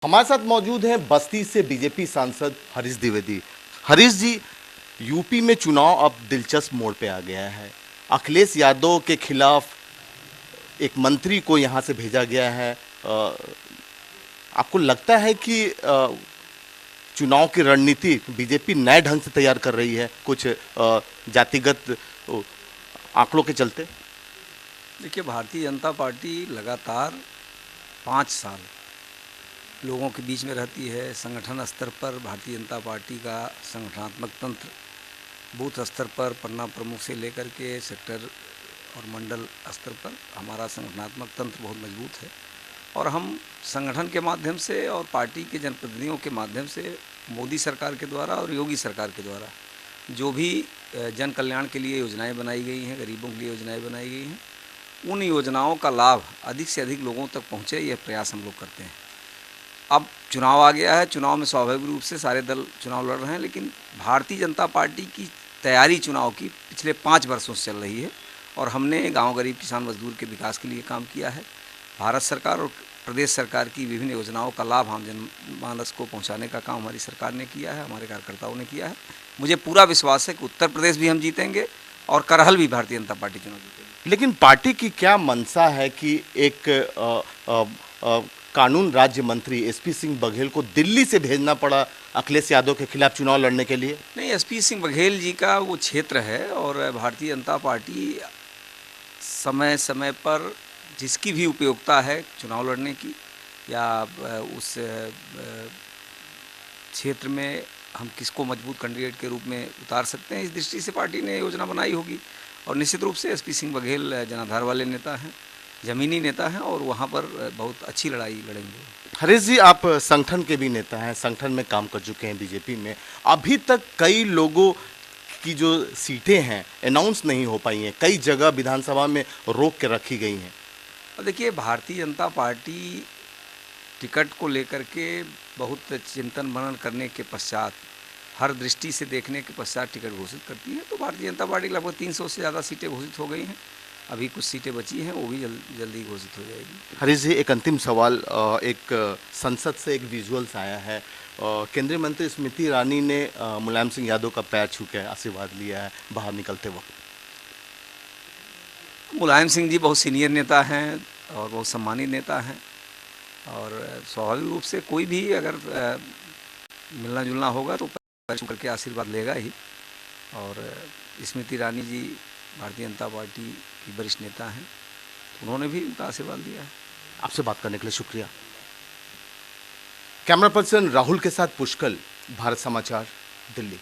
हमारे साथ मौजूद हैं बस्ती से बीजेपी सांसद हरीश द्विवेदी। हरीश जी, यूपी में चुनाव अब दिलचस्प मोड़ पे आ गया है। अखिलेश यादव के खिलाफ एक मंत्री को यहां से भेजा गया है। आपको लगता है कि चुनाव की रणनीति बीजेपी नए ढंग से तैयार कर रही है, कुछ जातिगत आंकड़ों के चलते? देखिए, भारतीय जनता पार्टी लगातार 5 साल लोगों के बीच में रहती है। संगठन स्तर पर भारतीय जनता पार्टी का संगठनात्मक तंत्र बूथ स्तर पर पन्ना प्रमुख से लेकर के सेक्टर और मंडल स्तर पर हमारा संगठनात्मक तंत्र बहुत मजबूत है और हम संगठन के माध्यम से और पार्टी के जनप्रतिनिधियों के माध्यम से मोदी सरकार के द्वारा और योगी सरकार के द्वारा जो भी जन कल्याण के लिए योजनाएं बनाई गई हैं, गरीबों के लिए योजनाएं बनाई गई हैं, उन योजनाओं का लाभ अधिक से अधिक लोगों तक पहुँचे, यह प्रयास हम लोग करते हैं। अब चुनाव आ गया है, चुनाव में स्वाभाविक रूप से सारे दल चुनाव लड़ रहे हैं, लेकिन भारतीय जनता पार्टी की तैयारी चुनाव की पिछले 5 वर्षों से चल रही है और हमने गांव गरीब किसान मजदूर के विकास के लिए काम किया है। भारत सरकार और प्रदेश सरकार की विभिन्न योजनाओं का लाभ आम जनमानस को पहुंचाने का काम हमारी सरकार ने किया है, हमारे कार्यकर्ताओं ने किया है। मुझे पूरा विश्वास है कि उत्तर प्रदेश भी हम जीतेंगे और करहल भी भारतीय जनता पार्टी चुनाव जीतेगी। लेकिन पार्टी की क्या मंशा है कि एक कानून राज्य मंत्री एसपी सिंह बघेल को दिल्ली से भेजना पड़ा अखिलेश यादव के खिलाफ चुनाव लड़ने के लिए? नहीं, एसपी सिंह बघेल जी का वो क्षेत्र है और भारतीय जनता पार्टी समय समय पर जिसकी भी उपयोगिता है चुनाव लड़ने की या उस क्षेत्र में हम किसको मजबूत कैंडिडेट के रूप में उतार सकते हैं, इस दृष्टि से पार्टी ने योजना बनाई होगी। और निश्चित रूप से एसपी सिंह बघेल जनाधार वाले नेता हैं, ज़मीनी नेता हैं और वहाँ पर बहुत अच्छी लड़ाई लड़ेंगे। हरीश जी, आप संगठन के भी नेता हैं, संगठन में काम कर चुके हैं बीजेपी में। अभी तक कई लोगों की जो सीटें हैं अनाउंस नहीं हो पाई हैं, कई जगह विधानसभा में रोक के रखी गई हैं। देखिए, भारतीय जनता पार्टी टिकट को लेकर के बहुत चिंतन मनन करने के पश्चात, हर दृष्टि से देखने के पश्चात टिकट घोषित करती है। तो भारतीय जनता पार्टी लगभग 300 से ज़्यादा सीटें घोषित हो गई हैं, अभी कुछ सीटें बची हैं, वो भी जल्दी घोषित हो जाएगी। हरीश जी, एक अंतिम सवाल। एक संसद से एक विजुअल्स आया है, केंद्रीय मंत्री स्मृति ईरानी ने मुलायम सिंह यादव का पैर छू के आशीर्वाद लिया है बाहर निकलते वक्त। मुलायम सिंह जी बहुत सीनियर नेता हैं और बहुत सम्मानित नेता हैं और स्वाभाविक रूप से कोई भी अगर मिलना जुलना होगा तो पैर छू करके आशीर्वाद लेगा ही। और स्मृति ईरानी जी भारतीय जनता पार्टी की वरिष्ठ नेता हैं, उन्होंने भी उनका आशीर्वाद दिया है। आपसे बात करने के लिए शुक्रिया। कैमरा पर्सन राहुल के साथ पुष्कल, भारत समाचार, दिल्ली।